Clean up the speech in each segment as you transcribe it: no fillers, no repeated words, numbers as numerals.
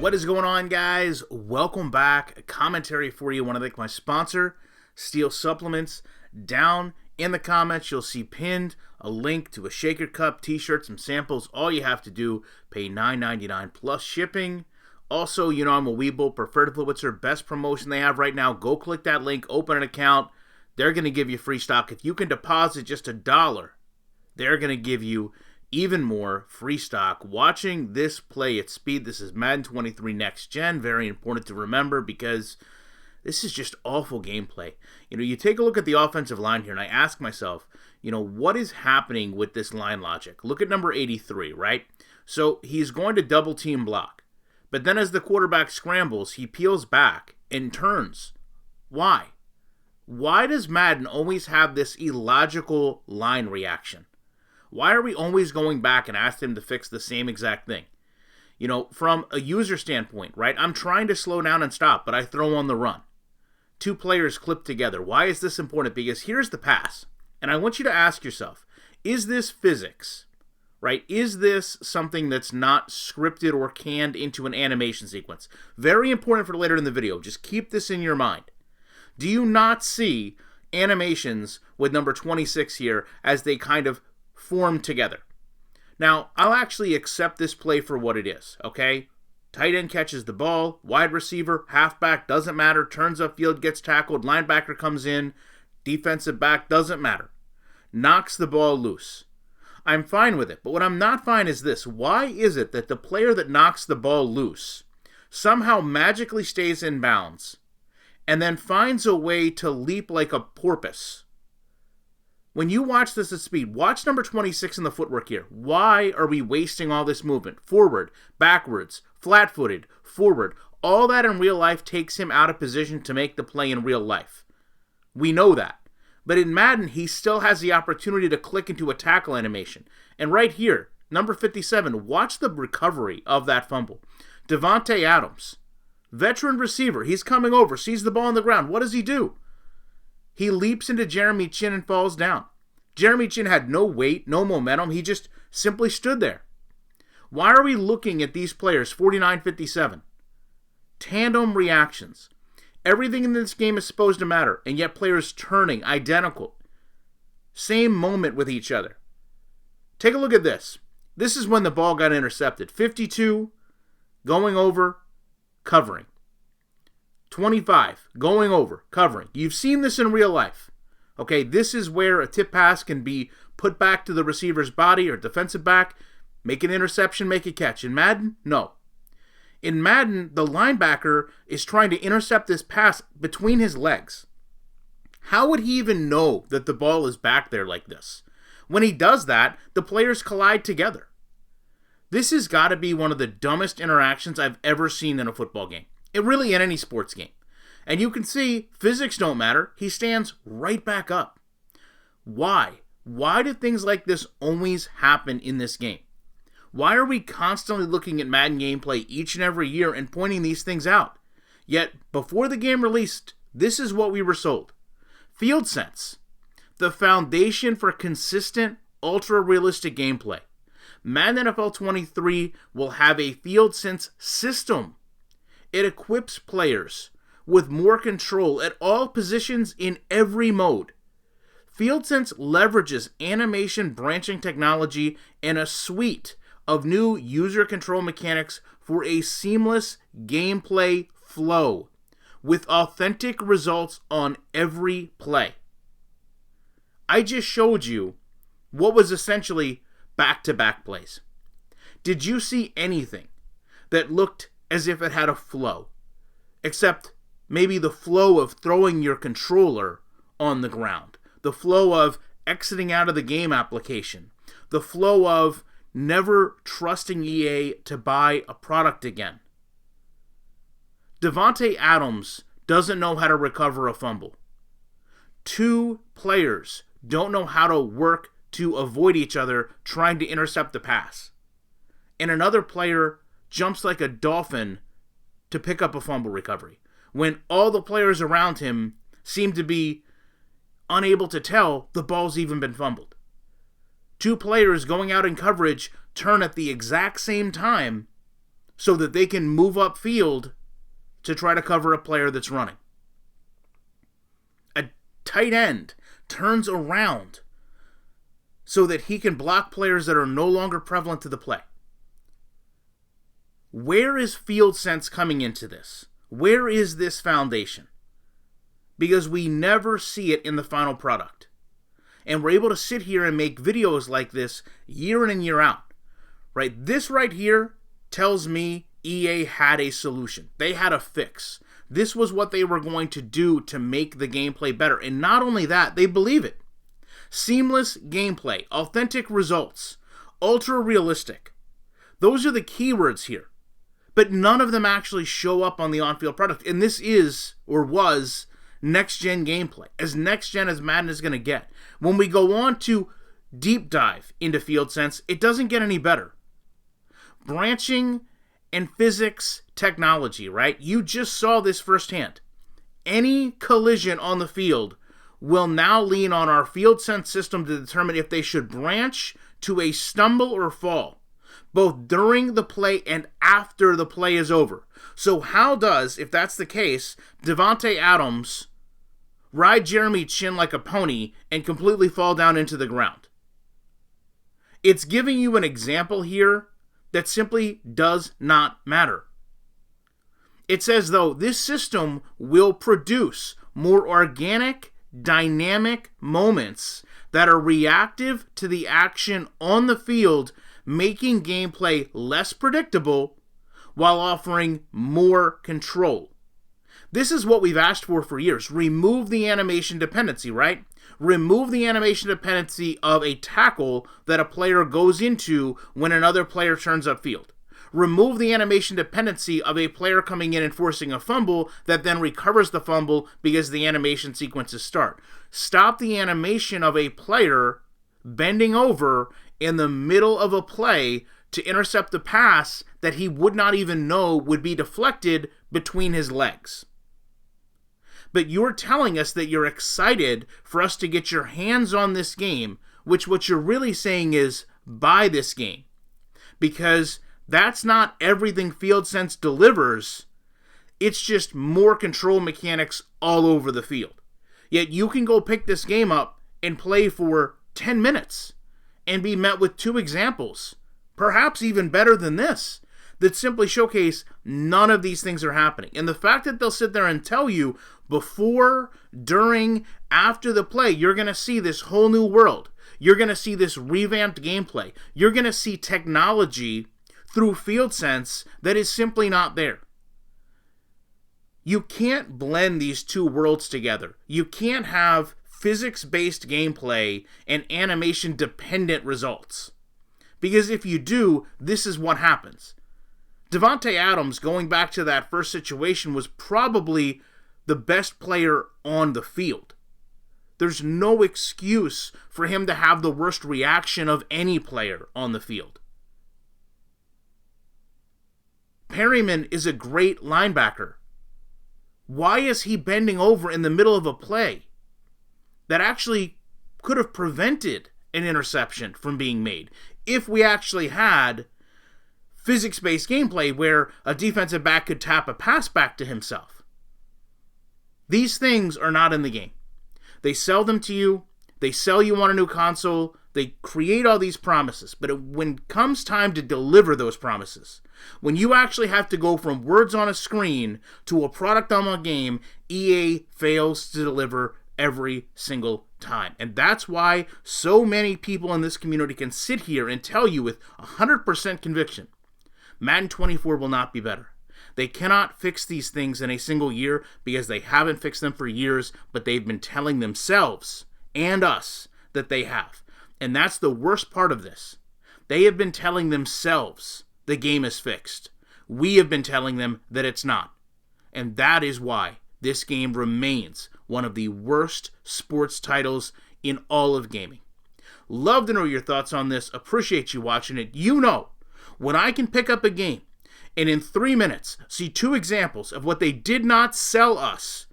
What is going on, guys? Welcome back. A commentary for you. I want to thank my sponsor, Steel Supplements. Down in the comments, you'll see pinned a link to a shaker cup, t-shirt, some samples. All you have to do, pay $9.99 plus shipping. Also, you know I'm a Weeble, Preferred Influencer, best promotion they have right now. Go click that link, open an account. They're going to give you free stock. If you can deposit just $1, they're going to give you even more free stock. Watching this play at speed, this is Madden 23 Next Gen. Very important to remember because this is just awful gameplay. You take a look at the offensive line here, and I ask myself, what is happening with this line logic? Look at number 83, right? So he's going to double team block. But then as the quarterback scrambles, he peels back and turns. Why? Why does Madden always have this illogical line reaction? Why are we always going back and asking him to fix the same exact thing? From a user standpoint, right? I'm trying to slow down and stop, but I throw on the run. Two players clip together. Why is this important? Because here's the pass. And I want you to ask yourself, is this physics? Right? Is this something that's not scripted or canned into an animation sequence? Very important for later in the video. Just keep this in your mind. Do you not see animations with number 26 here as they kind of form together? Now, I'll actually accept this play for what it is, okay? Tight end catches the ball, wide receiver, halfback, doesn't matter, turns upfield, gets tackled, linebacker comes in, defensive back, doesn't matter. Knocks the ball loose. I'm fine with it, but what I'm not fine is this. Why is it that the player that knocks the ball loose somehow magically stays in bounds and then finds a way to leap like a porpoise? When you watch this at speed, watch number 26 in the footwork here. Why are we wasting all this movement? Forward, backwards, flat-footed, forward. All that in real life takes him out of position to make the play in real life. We know that. But in Madden, he still has the opportunity to click into a tackle animation. And right here, number 57, watch the recovery of that fumble. Davante Adams, veteran receiver. He's coming over, sees the ball on the ground. What does he do? He leaps into Jeremy Chin and falls down. Jeremy Chin had no weight, no momentum. He just simply stood there. Why are we looking at these players, 49-57? Tandem reactions. Everything in this game is supposed to matter, and yet players turning identical. Same moment with each other. Take a look at this. This is when the ball got intercepted. 52, going over, covering. 25, going over, covering. You've seen this in real life. Okay, this is where a tip pass can be put back to the receiver's body or defensive back, make an interception, make a catch. In Madden, no. In Madden, the linebacker is trying to intercept this pass between his legs. How would he even know that the ball is back there like this? When he does that, the players collide together. This has got to be one of the dumbest interactions I've ever seen in a football game. Really in any sports game. And you can see physics don't matter. He stands right back up. Why? Why do things like this always happen in this game? Why are we constantly looking at Madden gameplay each and every year and pointing these things out? Yet, before the game released, this is what we were sold. Field Sense. The foundation for consistent, ultra-realistic gameplay. Madden NFL 23 will have a Field Sense system. It equips players with more control at all positions in every mode. FieldSense leverages animation branching technology and a suite of new user control mechanics for a seamless gameplay flow with authentic results on every play. I just showed you what was essentially back-to-back plays. Did you see anything that looked as if it had a flow, except maybe the flow of throwing your controller on the ground, the flow of exiting out of the game application, the flow of never trusting EA to buy a product again? Davante Adams doesn't know how to recover a fumble. Two players don't know how to work to avoid each other trying to intercept the pass. And another player jumps like a dolphin to pick up a fumble recovery, when all the players around him seem to be unable to tell the ball's even been fumbled. Two players going out in coverage turn at the exact same time so that they can move upfield to try to cover a player that's running. A tight end turns around so that he can block players that are no longer prevalent to the play. Where is field sense coming into this? Where is this foundation? Because we never see it in the final product. And we're able to sit here and make videos like this year in and year out. Right? This right here tells me EA had a solution. They had a fix. This was what they were going to do to make the gameplay better. And not only that, they believe it. Seamless gameplay, authentic results, ultra realistic. Those are the keywords here. But none of them actually show up on the on-field product. And this is, or was, next-gen gameplay. As next-gen as Madden is going to get. When we go on to deep dive into field sense, it doesn't get any better. Branching and physics technology, right? You just saw this firsthand. Any collision on the field will now lean on our field sense system to determine if they should branch to a stumble or fall, both during the play and after the play is over. So how does, if that's the case, Davante Adams ride Jeremy Chin like a pony and completely fall down into the ground? It's giving you an example here that simply does not matter. It says, though, this system will produce more organic, dynamic moments that are reactive to the action on the field, making gameplay less predictable while offering more control. This is what we've asked for years. Remove the animation dependency, right? Remove the animation dependency of a tackle that a player goes into when another player turns upfield. Remove the animation dependency of a player coming in and forcing a fumble that then recovers the fumble because the animation sequences start. Stop the animation of a player bending over in the middle of a play to intercept a pass that he would not even know would be deflected between his legs. But you're telling us that you're excited for us to get your hands on this game, which what you're really saying is buy this game. Because that's not everything Field Sense delivers. It's just more control mechanics all over the field. Yet you can go pick this game up and play for 10 minutes and be met with 2 examples, perhaps even better than this, that simply showcase none of these things are happening. And the fact that they'll sit there and tell you before, during, after the play, you're going to see this whole new world. You're going to see this revamped gameplay. You're going to see technology through Field Sense that is simply not there. You can't blend these two worlds together. You can't have physics-based gameplay and animation-dependent results. Because if you do, this is what happens. Davante Adams, going back to that first situation, was probably the best player on the field. There's no excuse for him to have the worst reaction of any player on the field. Perryman is a great linebacker. Why is he bending over in the middle of a play that actually could have prevented an interception from being made if we actually had physics-based gameplay where a defensive back could tap a pass back to himself? These things are not in the game. They sell them to you. They sell you on a new console. They create all these promises. But when it comes time to deliver those promises, when you actually have to go from words on a screen to a product on a game, EA fails to deliver every single time. And that's why so many people in this community can sit here and tell you with 100% conviction, Madden 24 will not be better. They cannot fix these things in a single year because they haven't fixed them for years, but they've been telling themselves and us that they have. And that's the worst part of this. They have been telling themselves the game is fixed. We have been telling them that it's not. And that is why this game remains one of the worst sports titles in all of gaming. Love to know your thoughts on this. Appreciate you watching it. You know, when I can pick up a game and in 3 minutes see 2 examples of what they did not sell us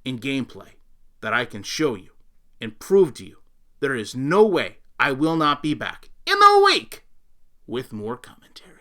in gameplay that I can show you and prove to you, there is no way I will not be back in the week with more commentary.